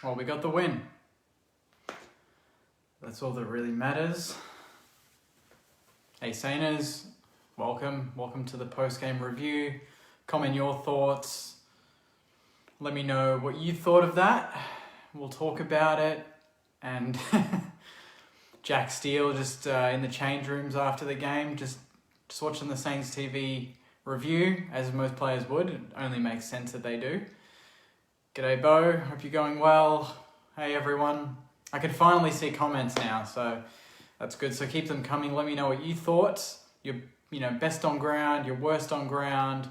Well, we got the win. That's all that really matters. Hey Saners, welcome. Welcome to the post-game review. Comment your thoughts. Let me know what you thought of that. We'll talk about it. And Jack Steele just in the change rooms after the game, just watching the Saints TV review, as most players would. It only makes sense that they do. G'day Bo, hope you're going well. Hey everyone. I can finally see comments now, so that's good. So keep them coming. Let me know what you thought. Your best on ground, your worst on ground,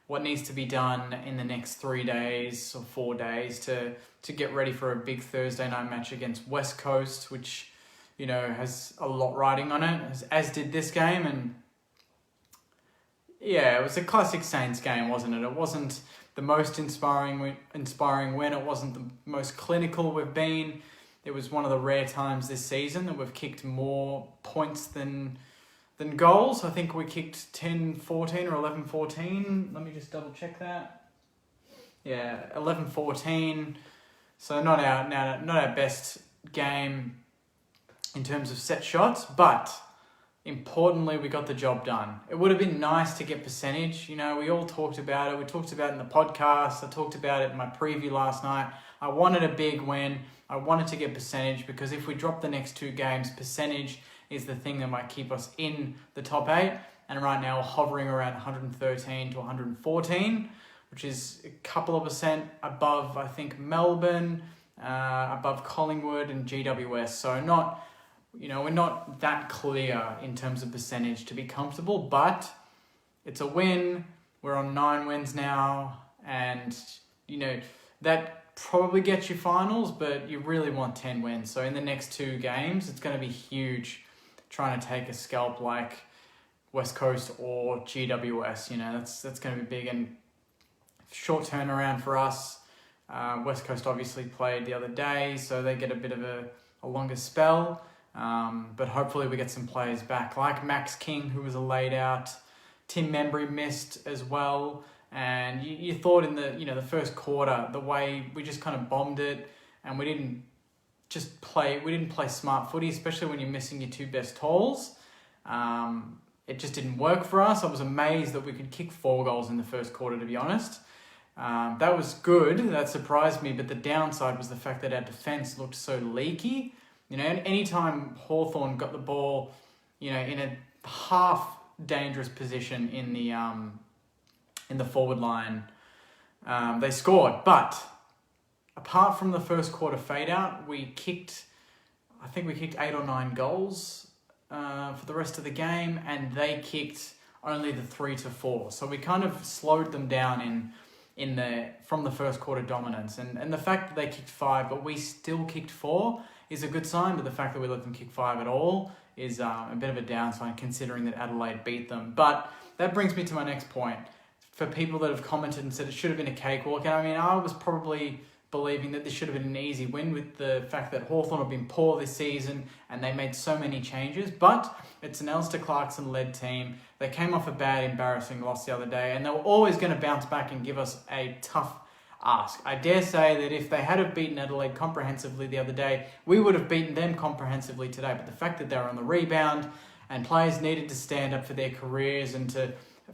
what needs to be done in the next 3 days or 4 days to get ready for a big Thursday night match against West Coast, which, has a lot riding on it, as did this game. And yeah, it was a classic Saints game, wasn't it? It wasn't the most inspiring win. It wasn't the most clinical we've been. It was one of the rare times this season that we've kicked more points than goals. I think we kicked 10-14 or 11-14. Let me just double check that. Yeah, 11-14. So not our best game in terms of set shots, but importantly, we got the job done. It would have been nice to get percentage. We all talked about it. We talked about it in the podcast. I talked about it in my preview last night. I wanted a big win. I wanted to get percentage because if we drop the next 2 games, percentage is the thing that might keep us in the top 8. And right now we're hovering around 113 to 114, which is a couple of percent above, I think, Melbourne, above Collingwood and GWS. So we're not that clear in terms of percentage to be comfortable, but it's a win. We're on 9 wins now, and that probably gets you finals, but you really want 10 wins. So in the next 2 games, it's going to be huge trying to take a scalp like West Coast or GWS. That's going to be big and short turnaround for us. West Coast obviously played the other day, so they get a bit of a longer spell. But hopefully we get some players back, like Max King, who was a laid out. Tim Membry missed as well. And you thought in the first quarter, the way we just kind of bombed it and we didn't play smart footy, especially when you're missing your 2 best tolls. It just didn't work for us. I was amazed that we could kick 4 goals in the first quarter, to be honest. That was good. That surprised me. But the downside was the fact that our defense looked so leaky. Anytime Hawthorn got the ball, in a half dangerous position in the forward line, they scored. But apart from the first quarter fade out, we kicked 8 or 9 goals for the rest of the game, and they kicked only the 3 to 4. So we kind of slowed them down from the first quarter dominance. And the fact that they kicked 5, but we still kicked 4 is a good sign, but the fact that we let them kick 5 at all is a bit of a downside considering that Adelaide beat them. But that brings me to my next point. For people that have commented and said it should have been a cakewalk, and I was probably believing that this should have been an easy win with the fact that Hawthorn have been poor this season and they made so many changes, but it's an Alistair Clarkson-led team. They came off a bad, embarrassing loss the other day, and they were always going to bounce back and give us a tough ask. I dare say that if they had have beaten Adelaide comprehensively the other day, we would have beaten them comprehensively today. But the fact that they were on the rebound and players needed to stand up for their careers and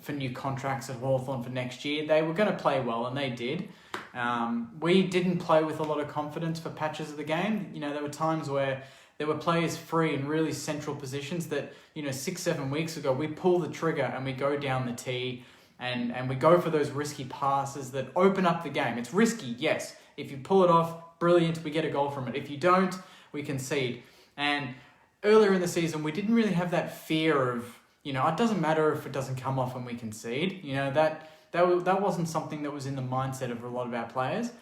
for new contracts at Hawthorn for next year, they were going to play well, and they did. We didn't play with a lot of confidence for patches of the game. There were times where there were players free in really central positions that, 6-7 weeks ago, we pull the trigger and we go down the tee and we go for those risky passes that open up the game. It's risky, yes. If you pull it off, brilliant, we get a goal from it. If you don't, we concede. And earlier in the season, we didn't really have that fear of, it doesn't matter if it doesn't come off and we concede. That wasn't something that was in the mindset of a lot of our players.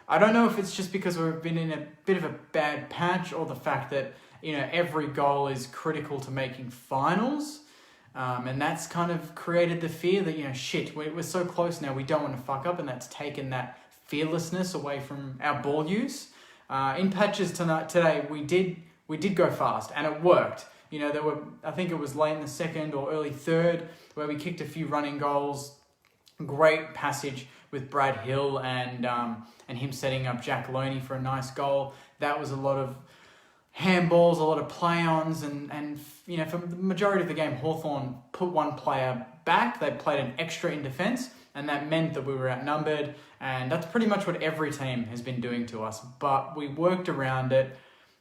I don't know if it's just because we've been in a bit of a bad patch or the fact that, every goal is critical to making finals. And that's kind of created the fear that, we're so close now, we don't want to fuck up, and that's taken that fearlessness away from our ball use. In patches today, we did go fast, and it worked. I think it was late in the second or early third where we kicked a few running goals Great passage with Brad Hill and him setting up Jack Loney for a nice goal. That was a lot of handballs, a lot of play-ons, and for the majority of the game, Hawthorn put one player back. They played an extra in defence, and that meant that we were outnumbered, and that's pretty much what every team has been doing to us. But we worked around it,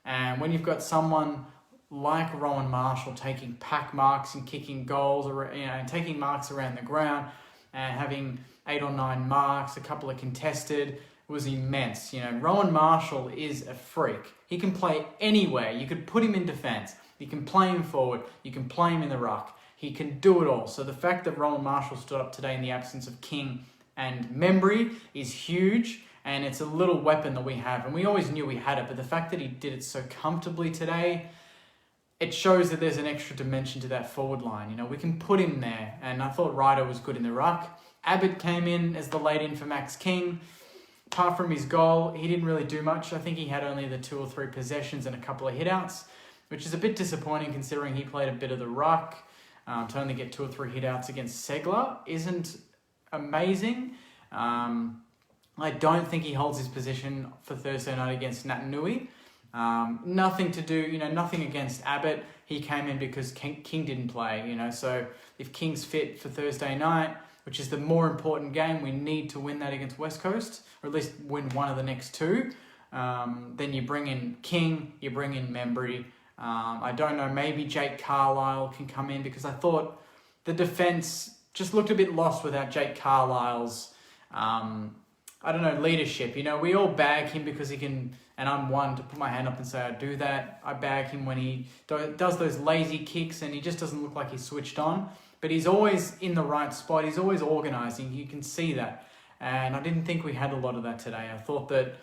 and when you've got someone like Rowan Marshall taking pack marks and kicking goals, and taking marks around the ground, and having 8 or 9 marks, a couple of contested, was immense. Rowan Marshall is a freak. He can play anywhere. You could put him in defence. You can play him forward. You can play him in the ruck. He can do it all. So the fact that Rowan Marshall stood up today in the absence of King and Membry is huge, and it's a little weapon that we have. And we always knew we had it, but the fact that he did it so comfortably today, it shows that there's an extra dimension to that forward line. We can put him there, and I thought Ryder was good in the ruck. Abbott came in as the late in for Max King. Apart from his goal, he didn't really do much. I think he had only the 2 or 3 possessions and a couple of hitouts, which is a bit disappointing considering he played a bit of the ruck. To only get 2 or 3 hitouts against Segler isn't amazing. I don't think he holds his position for Thursday night against Natanui. Nothing to do, nothing against Abbott. He came in because King didn't play, so if King's fit for Thursday night, which is the more important game, we need to win that against West Coast, or at least win one of the next 2. Then you bring in King, you bring in Membry. I don't know, maybe Jake Carlisle can come in, because I thought the defence just looked a bit lost without Jake Carlisle's, leadership. We all bag him because he can, and I'm one to put my hand up and say I do that. I bag him when he does those lazy kicks and he just doesn't look like he's switched on. But he's always in the right spot. He's always organising. You can see that. And I didn't think we had a lot of that today. I thought that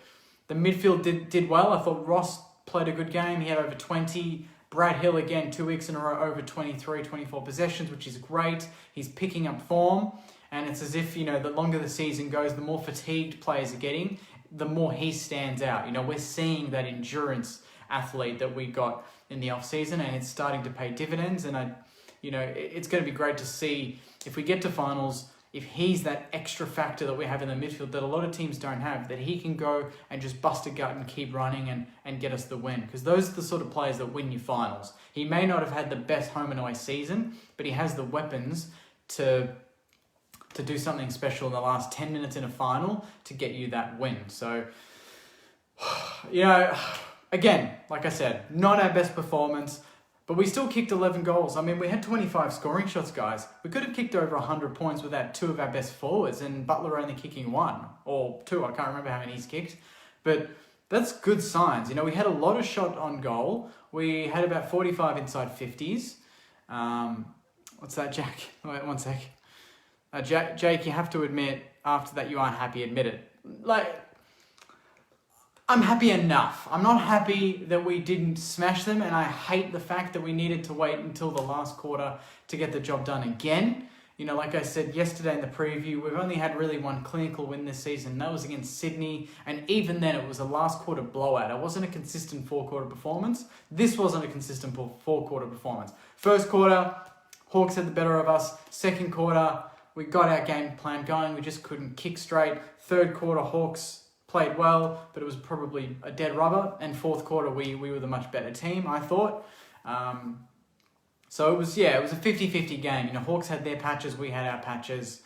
the midfield did well. I thought Ross played a good game. He had over 20. Brad Hill, again, 2 weeks in a row, over 23, 24 possessions, which is great. He's picking up form. And it's as if, the longer the season goes, the more fatigued players are getting, the more he stands out. We're seeing that endurance athlete that we got in the off-season, and it's starting to pay dividends. And it's going to be great to see if we get to finals, if he's that extra factor that we have in the midfield that a lot of teams don't have, that he can go and just bust a gut and keep running and get us the win. Because those are the sort of players that win you finals. He may not have had the best home and away season, but he has the weapons to do something special in the last 10 minutes in a final to get you that win. So, again, like I said, not our best performance, but we still kicked 11 goals. I mean, we had 25 scoring shots, guys. We could have kicked over 100 points without 2 of our best forwards, and Butler only kicking 1 or 2. I can't remember how many he's kicked. But that's good signs. We had a lot of shot on goal. We had about 45 inside 50s. What's that, Jack? Wait, 1 sec. Jake, you have to admit, after that you aren't happy, admit it. I'm happy enough. I'm not happy that we didn't smash them, and I hate the fact that we needed to wait until the last quarter to get the job done again. Like I said yesterday in the preview, we've only had really one clinical win this season, and that was against Sydney, and even then it was a last quarter blowout. It wasn't a consistent 4-quarter performance. This wasn't a consistent 4-quarter performance. First quarter, Hawks had the better of us. Second quarter, we got our game plan going. We just couldn't kick straight. Third quarter, Hawks played well, but it was probably a dead rubber. And fourth quarter, we were the much better team, I thought. So it was a 50-50 game. Hawks had their patches, we had our patches.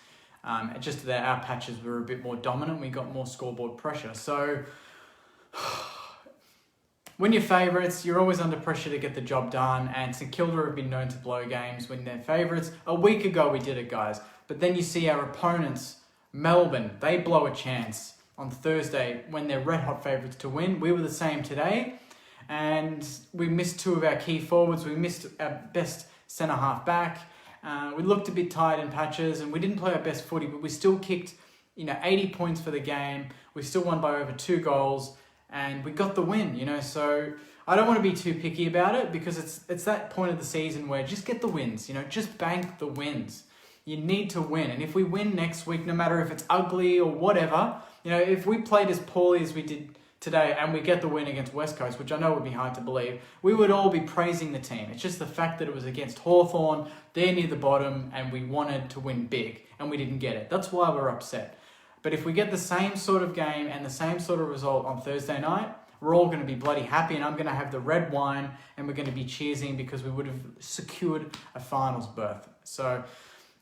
Just that our patches were a bit more dominant. We got more scoreboard pressure. So when you're favourites, you're always under pressure to get the job done. And St Kilda have been known to blow games when they're favourites. A week ago, we did it, guys. But then you see our opponents, Melbourne, they blow a chance on Thursday when they're red-hot favourites to win. We were the same today, and we missed 2 of our key forwards. We missed our best centre-half back. We looked a bit tired in patches, and we didn't play our best footy, but we still kicked 80 points for the game. We still won by over 2 goals, and we got the win, So I don't want to be too picky about it, because it's that point of the season where just get the wins, just bank the wins. You need to win. And if we win next week, no matter if it's ugly or whatever, if we played as poorly as we did today and we get the win against West Coast, which I know would be hard to believe, we would all be praising the team. It's just the fact that it was against Hawthorn, they're near the bottom, and we wanted to win big, and we didn't get it. That's why we're upset. But if we get the same sort of game and the same sort of result on Thursday night, we're all going to be bloody happy, and I'm going to have the red wine, and we're going to be cheersing because we would have secured a finals berth. So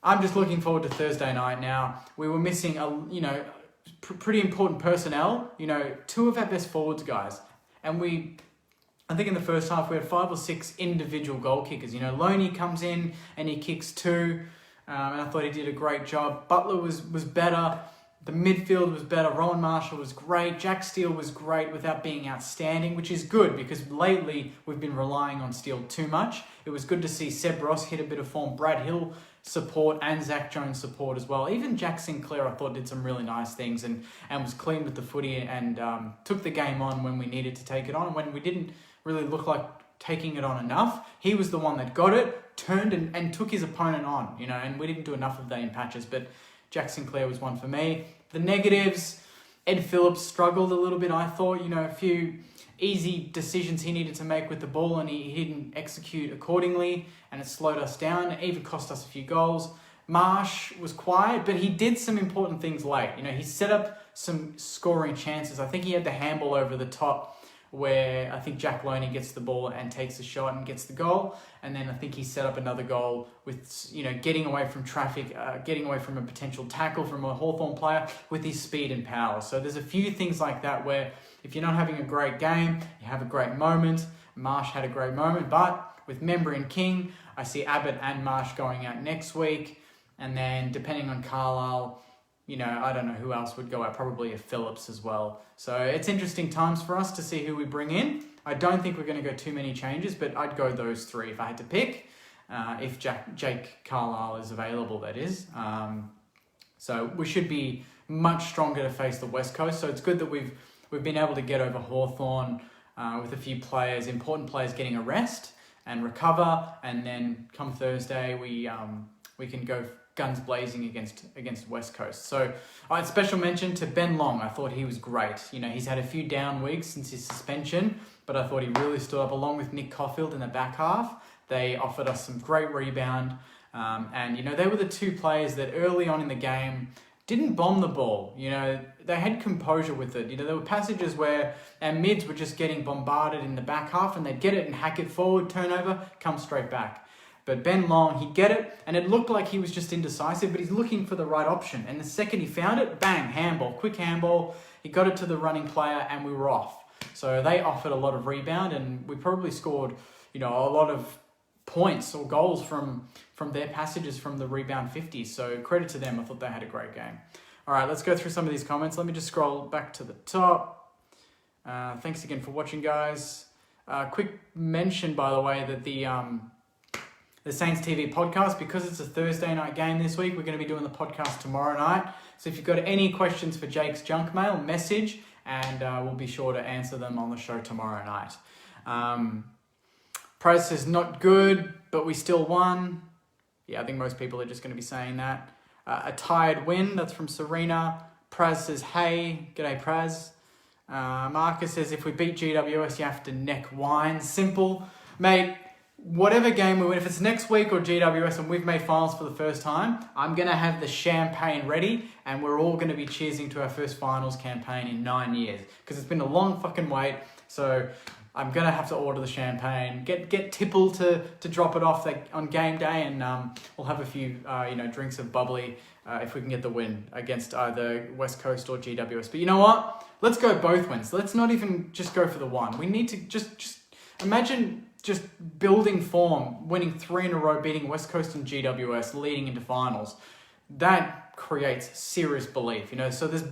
I'm just looking forward to Thursday night now. We were missing pretty important personnel, two of our best forwards guys. And I think in the first half we had 5 or 6 individual goal kickers. Loney comes in and he kicks 2, and I thought he did a great job. Butler was better. The midfield was better. Rowan Marshall was great. Jack Steele was great without being outstanding, which is good because lately we've been relying on Steele too much. It was good to see Seb Ross hit a bit of form, Brad Hill support, and Zach Jones support as well. Even Jack Sinclair, I thought, did some really nice things and was clean with the footy and took the game on when we needed to take it on. When we didn't really look like taking it on enough, he was the one that got it, turned and took his opponent on, and we didn't do enough of that in patches, but Jack Sinclair was one for me. The negatives, Ed Phillips struggled a little bit, I thought. A few easy decisions he needed to make with the ball and he didn't execute accordingly, and it slowed us down. It even cost us a few goals. Marsh was quiet, but he did some important things late. He set up some scoring chances. I think he had the handball over the top where I think Jack Loney gets the ball and takes a shot and gets the goal. And then I think he set up another goal with, getting away from traffic, getting away from a potential tackle from a Hawthorn player with his speed and power. So there's a few things like that where if you're not having a great game, you have a great moment. Marsh had a great moment, but with Membry and King, I see Abbott and Marsh going out next week. And then depending on Carlisle, I don't know who else would go out, probably a Phillips as well. So it's interesting times for us to see who we bring in. I don't think we're going to go too many changes, but I'd go those 3 if I had to pick, if Jake Carlisle is available, that is. So we should be much stronger to face the West Coast. So it's good that we've been able to get over Hawthorn with a few players, important players getting a rest and recover, and then come Thursday we can go guns blazing against West Coast. So I had special mention to Ben Long. I thought he was great. He's had a few down weeks since his suspension, but I thought he really stood up along with Nick Caulfield in the back half. They offered us some great rebound. And they were the 2 players that early on in the game didn't bomb the ball. They had composure with it. There were passages where our mids were just getting bombarded in the back half and they'd get it and hack it forward, turnover, come straight back. But Ben Long, he'd get it, and it looked like he was just indecisive, but he's looking for the right option. And the second he found it, bang, handball, quick handball. He got it to the running player, and we were off. So they offered a lot of rebound, and we probably scored, a lot of points or goals from their passages from the rebound 50s. So credit to them. I thought they had a great game. All right, let's go through some of these comments. Let me just scroll back to the top. Thanks again for watching, guys. Quick mention, by the way, that the Saints TV podcast, because it's a Thursday night game this week, we're going to be doing the podcast tomorrow night. So if you've got any questions for Jake's junk mail, message, and we'll be sure to answer them on the show tomorrow night. Price is not good, but we still won. Yeah, I think most people are just going to be saying that. A tired win, that's from Serena. Praz says, hey, g'day Praz. Marcus says, if we beat GWS, you have to neck wine. Simple. Mate, whatever game we win, if it's next week or GWS and we've made finals for the first time, I'm going to have the champagne ready and we're all going to be cheersing to our first finals campaign in 9 years. Because it's been a long fucking wait. So I'm going to have to order the champagne, get Tipple to drop it off on game day, and we'll have a few drinks of bubbly if we can get the win against either West Coast or GWS. But you know what? Let's go both wins. Let's not even just go for the one. We need to just imagine just building form, winning 3 in a row, beating West Coast and GWS, leading into finals. That creates serious belief, So there's,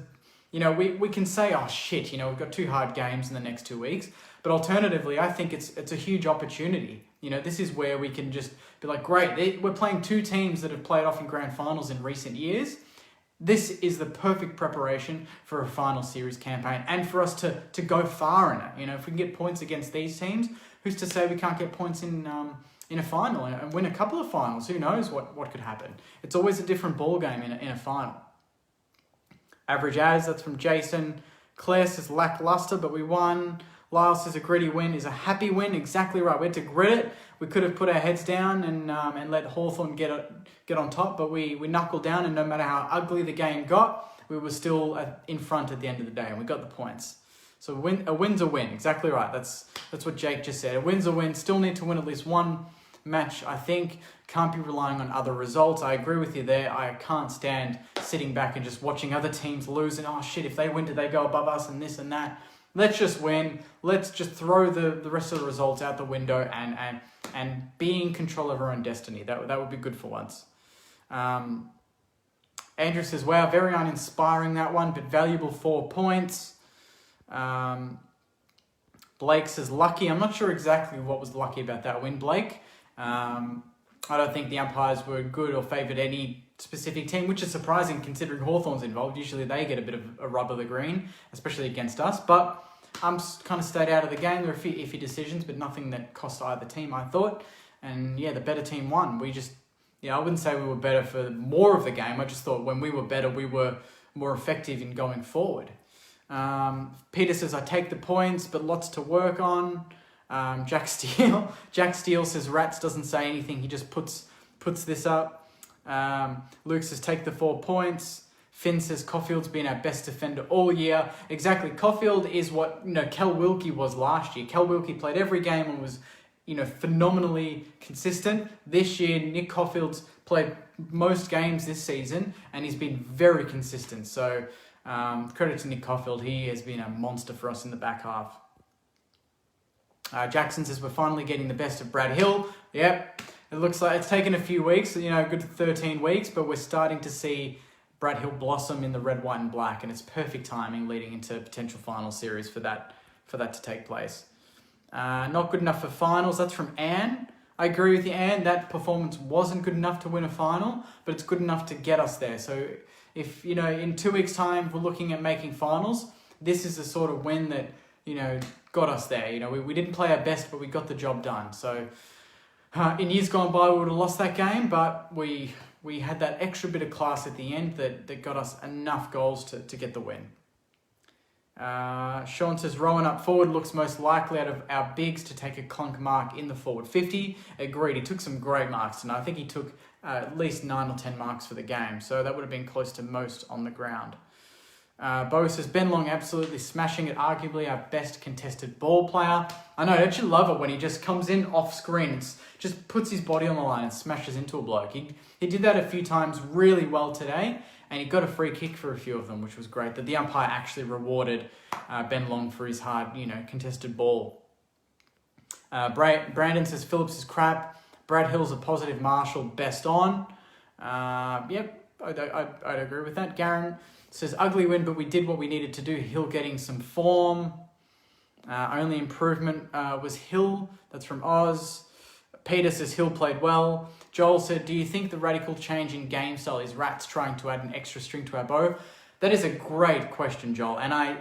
we can say, oh shit, we've got 2 hard games in the next 2 weeks. But alternatively, I think it's a huge opportunity. This is where we can just be like, great, we're playing 2 teams that have played off in grand finals in recent years. This is the perfect preparation for a final series campaign and for us to go far in it. If we can get points against these teams, who's to say we can't get points in a final and win a couple of finals? Who knows what could happen? It's always a different ball game in a final. Average as, that's from Jason. Claire says lackluster, but we won. Lyle says a gritty win is a happy win. Exactly right. We had to grit it. We could have put our heads down and let Hawthorn get on top, but we knuckled down, and no matter how ugly the game got, we were still in front at the end of the day, and we got the points. So a win's a win. Exactly right. That's what Jake just said. A win's a win. Still need to win at least one match, I think. Can't be relying on other results. I agree with you there. I can't stand sitting back and just watching other teams lose and, oh shit, if they win, do they go above us and this and that? Let's just win. Let's just throw the rest of the results out the window and be in control of our own destiny. That would be good for once. Andrew says, wow, very uninspiring that one, but valuable 4 points. Blake says, lucky. I'm not sure exactly what was lucky about that win, Blake. I don't think the umpires were good or favoured any specific team, which is surprising considering Hawthorn's involved. Usually they get a bit of a rub of the green, especially against us. But kind of stayed out of the game. There were a few iffy decisions, but nothing that cost either team, I thought. And yeah, the better team won. I wouldn't say we were better for more of the game. I just thought when we were better, we were more effective in going forward. Peter says, I take the points, but lots to work on. Jack Steele says, Rats doesn't say anything. He just puts this up. Luke says, take the 4 points. Finn says, Caulfield's been our best defender all year. Exactly. Caulfield is what, Kel Wilkie was last year. Kel Wilkie played every game and was, phenomenally consistent. This year, Nick Caulfield's played most games this season and he's been very consistent. So, credit to Nick Caulfield. He has been a monster for us in the back half. Jackson says, we're finally getting the best of Brad Hill. Yep. It looks like it's taken a few weeks, a good 13 weeks, but we're starting to see Brad Hill blossom in the red, white and black, and it's perfect timing leading into potential final series for that to take place. Not good enough for finals. That's from Anne. I agree with you, Anne. That performance wasn't good enough to win a final, but it's good enough to get us there. So if, in 2 weeks' time, we're looking at making finals, this is the sort of win that, got us there. We didn't play our best, but we got the job done. So in years gone by, we would have lost that game, but we had that extra bit of class at the end that got us enough goals to get the win. Sean says, Rowan up forward looks most likely out of our bigs to take a clunk mark in the forward 50. Agreed. He took some great marks tonight. I think he took at least 9 or 10 marks for the game. So that would have been close to most on the ground. Bo says, Ben Long absolutely smashing it. Arguably our best contested ball player. I know, don't you love it when he just comes in off screen, just puts his body on the line and smashes into a bloke. He did that a few times really well today. And he got a free kick for a few of them, which was great. That the umpire actually rewarded Ben Long for his hard, contested ball. Brandon says Phillips is crap. Brad Hill's a positive Marshall, best on. Yep, I'd agree with that. Garen says ugly win, but we did what we needed to do. Hill getting some form. Only improvement was Hill. That's from Oz. Peter says Hill played well. Joel said, do you think the radical change in game style is Rats trying to add an extra string to our bow? That is a great question, Joel. And I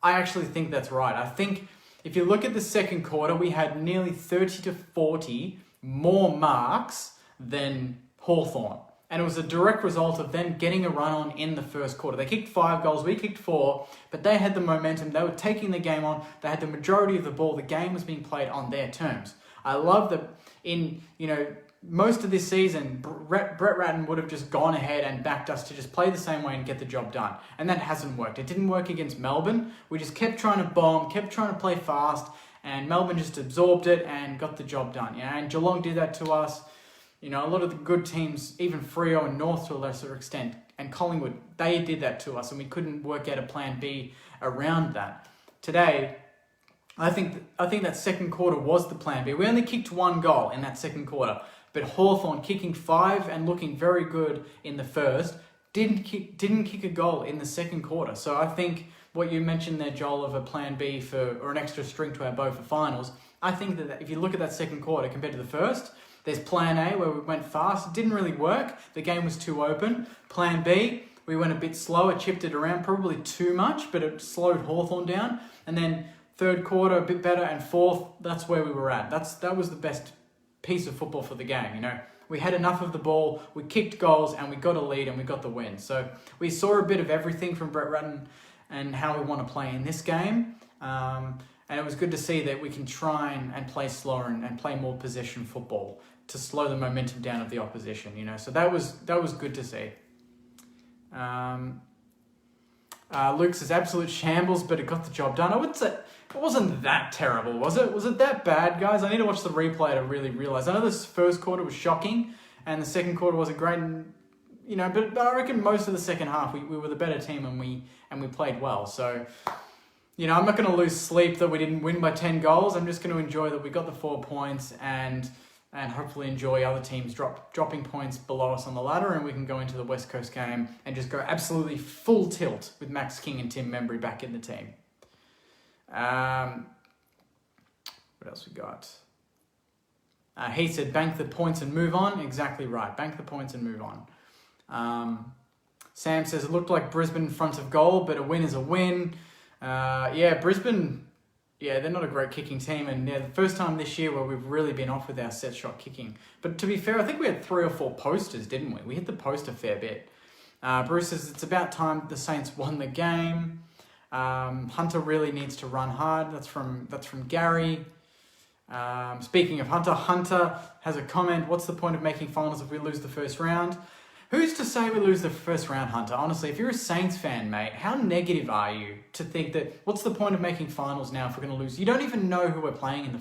actually think that's right. I think if you look at the second quarter, we had nearly 30 to 40 more marks than Hawthorn. And it was a direct result of them getting a run on in the first quarter. They kicked 5 goals, we kicked 4, but they had the momentum. They were taking the game on. They had the majority of the ball. The game was being played on their terms. I love that in, most of this season, Brett Ratton would have just gone ahead and backed us to just play the same way and get the job done. And that hasn't worked. It didn't work against Melbourne. We just kept trying to bomb, kept trying to play fast, and Melbourne just absorbed it and got the job done. And Geelong did that to us. A lot of the good teams, even Freo and North to a lesser extent, and Collingwood, they did that to us, and we couldn't work out a plan B around that. Today, I think that second quarter was the plan B. We only kicked 1 goal in that second quarter, but Hawthorn kicking 5 and looking very good in the first didn't kick a goal in the second quarter. So I think what you mentioned there, Joel, of a plan B or an extra string to our bow for finals, I think that if you look at that second quarter compared to the first, there's plan A where we went fast. It didn't really work. The game was too open. Plan B, we went a bit slower, chipped it around, probably too much, but it slowed Hawthorn down. And then third quarter, a bit better, and fourth, that's where we were at. That was the best piece of football for the game. We had enough of the ball, we kicked goals, and we got a lead, and we got the win. So we saw a bit of everything from Brett Ratton and how we want to play in this game. And it was good to see that we can try and play slower and play more possession football to slow the momentum down of the opposition, you know. So that was good to see. Luke says, absolute shambles, but it got the job done. I would say it wasn't that terrible, was it? Was it that bad, guys? I need to watch the replay to really realise. I know this first quarter was shocking, and the second quarter wasn't great, and, you know, but I reckon most of the second half we were the better team and we played well. So, you know, I'm not going to lose sleep that we didn't win by 10 goals. I'm just going to enjoy that we got the 4 points and hopefully enjoy other teams dropping points below us on the ladder, and we can go into the West Coast game and just go absolutely full tilt with Max King and Tim Membry back in the team. What else we got? He said, bank the points and move on. Exactly right. Bank the points and move on. Sam says, it looked like Brisbane in front of goal, but a win is a win. Yeah, Brisbane, yeah, they're not a great kicking team. And yeah, the first time this year where we've really been off with our set shot kicking. But to be fair, I think we had 3 or 4 posters, didn't we? We hit the post a fair bit. Bruce says, it's about time the Saints won the game. Hunter really needs to run hard. That's from Gary. Speaking of Hunter has a comment. What's the point of making finals if we lose the first round? Who's to say we lose the first round, Hunter? Honestly, if you're a Saints fan, mate, how negative are you to think that what's the point of making finals now if we're going to lose? You don't even know who we're playing in the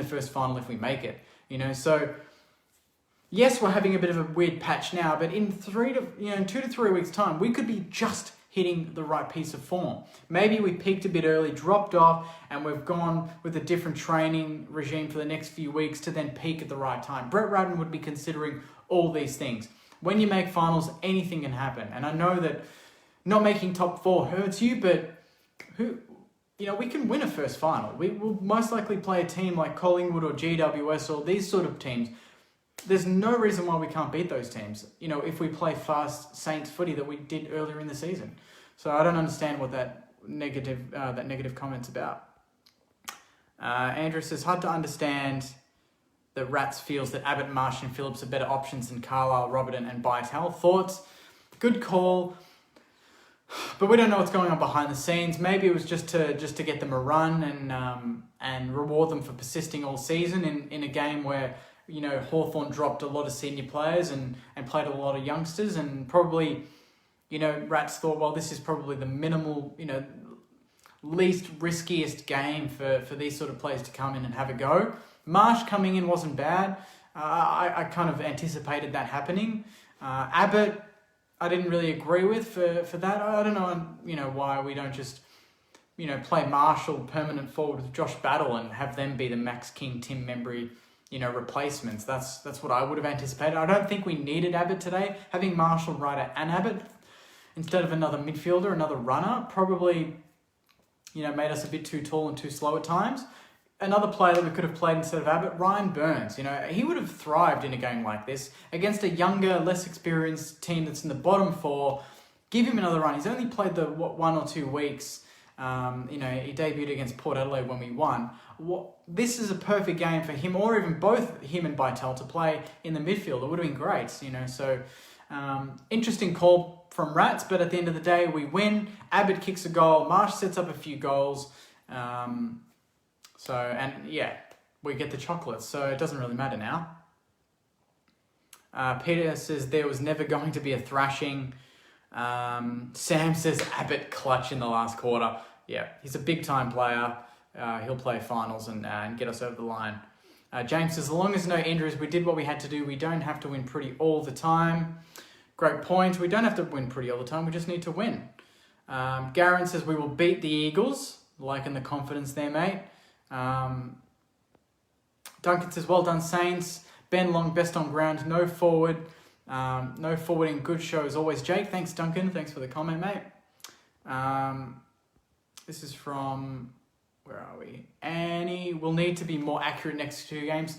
first final if we make it. You know, so yes, we're having a bit of a weird patch now, but in 2 to 3 weeks' time, we could be just hitting the right piece of form. Maybe we peaked a bit early, dropped off, and we've gone with a different training regime for the next few weeks to then peak at the right time. Brett Ratten would be considering all these things. When you make finals, anything can happen. And I know that not making top 4 hurts you, but we can win a first final. We will most likely play a team like Collingwood or GWS or these sort of teams. There's no reason why we can't beat those teams, you know, if we play fast Saints footy that we did earlier in the season. So I don't understand what that negative comment's about. Andrew says, hard to understand that Rats feels that Abbott, Marsh and Phillips are better options than Carlisle, Robertson and Bytel. Thoughts? Good call. But we don't know what's going on behind the scenes. Maybe it was just to get them a run and reward them for persisting all season in a game where, you know, Hawthorn dropped a lot of senior players and played a lot of youngsters, and probably, you know, Rats thought, well, this is probably the minimal, you know, least riskiest game for these sort of players to come in and have a go. Marsh coming in wasn't bad. I kind of anticipated that happening. Abbott, I didn't really agree with for that. I don't know, you know, why we don't just, you know, play Marshall permanent forward with Josh Battle and have them be the Max King, Tim Membry, you know, replacements. That's what I would have anticipated. I don't think we needed Abbott today. Having Marshall, Ryder and Abbott instead of another midfielder, another runner, probably, you know, made us a bit too tall and too slow at times. Another player that we could have played instead of Abbott, Ryan Burns. You know, he would have thrived in a game like this against a younger, less experienced team that's in the bottom 4. Give him another run. He's only played the 1 or 2 weeks. You know, he debuted against Port Adelaide when we won. This is a perfect game for him, or even both him and Bytel, to play in the midfield. It would have been great, you know. So, interesting call from Rats, but at the end of the day, we win. Abbott kicks a goal. Marsh sets up a few goals. We get the chocolates, so it doesn't really matter now. Peter says there was never going to be a thrashing. Sam says Abbott clutch in the last quarter. Yeah, he's a big-time player. He'll play finals and get us over the line. James says, as long as no injuries, we did what we had to do. We don't have to win pretty all the time. Great point. We don't have to win pretty all the time. We just need to win. Garen says, we will beat the Eagles. Liking the confidence there, mate. Duncan says, well done, Saints. Ben Long, best on ground. No forward. No forwarding. Good show as always. Jake, thanks, Duncan. Thanks for the comment, mate. This is from... Where are we? Annie, we'll need to be more accurate next 2 games.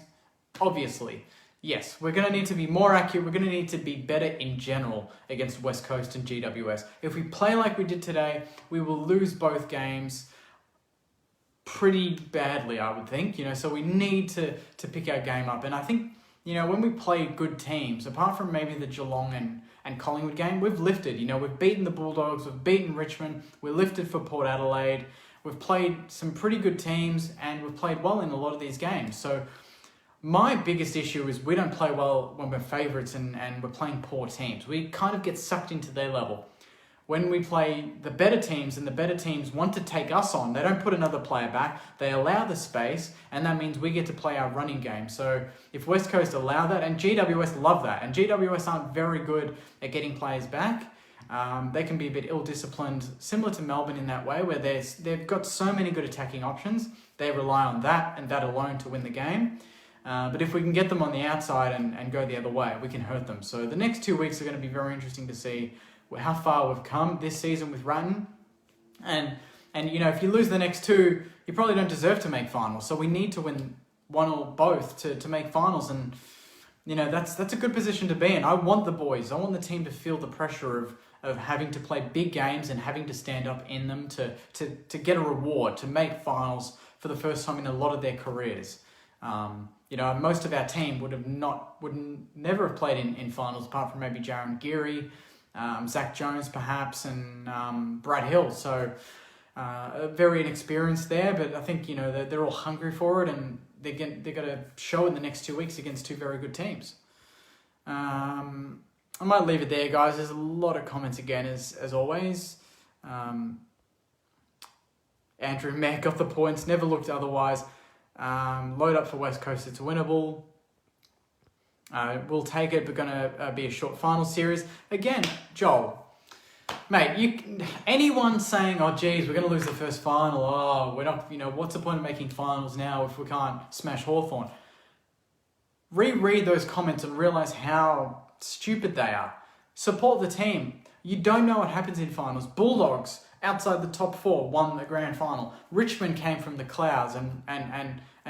Obviously. Yes, we're going to need to be more accurate. We're going to need to be better in general against West Coast and GWS. If we play like we did today, we will lose both games pretty badly, I would think. You know, so we need to pick our game up. And I think when we play good teams, apart from maybe the Geelong and Collingwood game, we've lifted. We've beaten the Bulldogs, we've beaten Richmond, we're lifted for Port Adelaide. We've played some pretty good teams and we've played well in a lot of these games. So my biggest issue is we don't play well when we're favourites and we're playing poor teams. We kind of get sucked into their level. When we play the better teams and the better teams want to take us on, they don't put another player back, they allow the space, and that means we get to play our running game. So if West Coast allow that, and GWS love that, and GWS aren't very good at getting players back, they can be a bit ill-disciplined, similar to Melbourne in that way, where they've got so many good attacking options, they rely on that and that alone to win the game. But if we can get them on the outside and go the other way, we can hurt them. So the next 2 weeks are going to be very interesting to see how far we've come this season with Ratton. And if you lose the next two, you probably don't deserve to make finals. So we need to win one or both to make finals. And, that's a good position to be in. I want the boys. I want the team to feel the pressure of having to play big games and having to stand up in them to get a reward, to make finals for the first time in a lot of their careers. Most of our team would never have played in finals apart from maybe Jaron Geary, Zach Jones perhaps, and Brad Hill. So very inexperienced there, but I think they're all hungry for it, and they're going to show in the next 2 weeks against two very good teams. I might leave it there, guys. There's a lot of comments again, as always. Andrew Mack got the points. Never looked otherwise. Load up for West Coast. It's winnable. We'll take it, but going to be a short final series. Again, Joel, mate, anyone saying, oh, geez, we're going to lose the first final. Oh, we're not, what's the point of making finals now if we can't smash Hawthorn? Reread those comments and realize how stupid they are. Support the team. You don't know what happens in finals. Bulldogs, outside the top four, won the grand final. Richmond came from the clouds and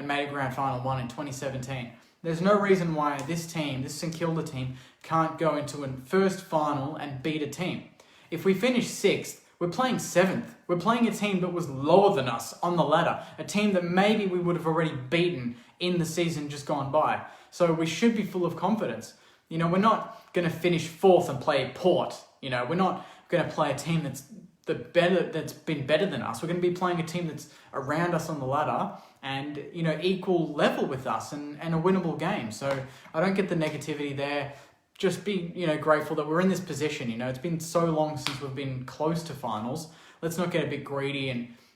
made a grand final, won in 2017. There's no reason why this St Kilda team, can't go into a first final and beat a team. If we finish 6th, we're playing 7th. We're playing a team that was lower than us on the ladder. A team that maybe we would have already beaten in the season just gone by. So we should be full of confidence. We're not going to finish 4th and play Port. We're not going to play a team that's been better than us. We're going to be playing a team that's around us on the ladder and equal level with us and a winnable game. So I don't get the negativity there. Just be grateful that we're in this position. It's been so long since we've been close to finals. Let's not get a bit greedy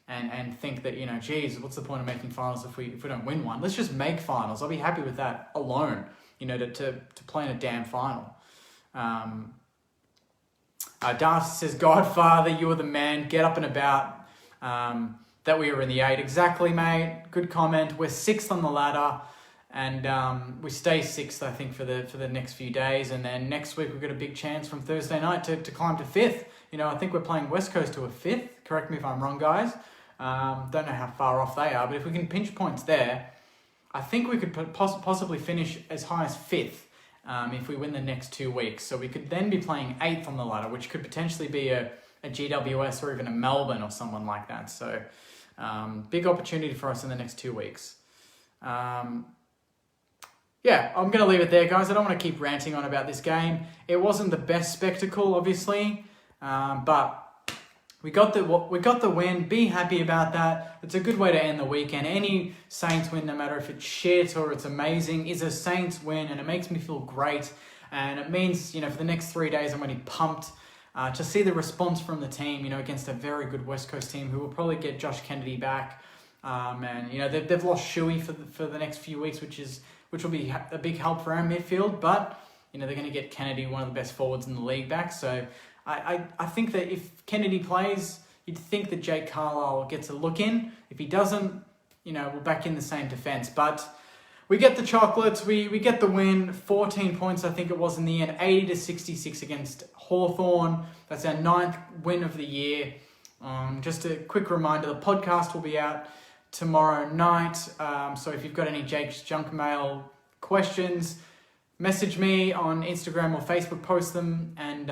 and think that geez, what's the point of making finals if we don't win one? Let's just make finals. I'll be happy with that alone. To play in a damn final. Darcy says, Godfather, you are the man. Get up and about. That we are in the 8. Exactly, mate. Good comment. We're 6th on the ladder. And we stay 6th, I think, for the next few days. And then next week, we've got a big chance from Thursday night to climb to 5th. I think we're playing West Coast to a 5th. Correct me if I'm wrong, guys. Don't know how far off they are. But if we can pinch points there, I think we could possibly finish as high as 5th. If we win the next 2 weeks. So we could then be playing 8th on the ladder, which could potentially be a GWS or even a Melbourne or someone like that. So big opportunity for us in the next 2 weeks. I'm going to leave it there, guys. I don't want to keep ranting on about this game. It wasn't the best spectacle, obviously, but we got the win. Be happy about that. It's a good way to end the weekend. Any Saints win, no matter if it's shit or it's amazing, is a Saints win, and it makes me feel great. And it means, for the next 3 days, I'm going to be pumped to see the response from the team, against a very good West Coast team who will probably get Josh Kennedy back. And they've lost Shuey for the next few weeks, which will be a big help for our midfield. But they're going to get Kennedy, one of the best forwards in the league, back. So I think that if Kennedy plays, you'd think that Jake Carlisle gets a look in. If he doesn't, we're back in the same defence. But we get the chocolates, we get the win, 14 points I think it was in the end, 80-66 against Hawthorn. That's our 9th win of the year. Just a quick reminder, the podcast will be out tomorrow night. So if you've got any Jake's Junk Mail questions, message me on Instagram or Facebook, post them, and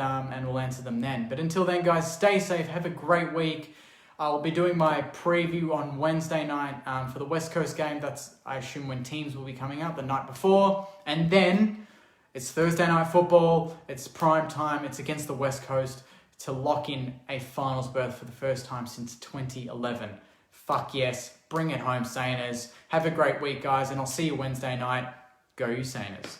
we'll answer them then. But until then, guys, stay safe, have a great week. I'll be doing my preview on Wednesday night for the West Coast game. That's, I assume, when teams will be coming out the night before. And then it's Thursday night football. It's prime time. It's against the West Coast to lock in a finals berth for the first time since 2011. Fuck yes. Bring it home, Saners. Have a great week, guys, and I'll see you Wednesday night. Go you Saners.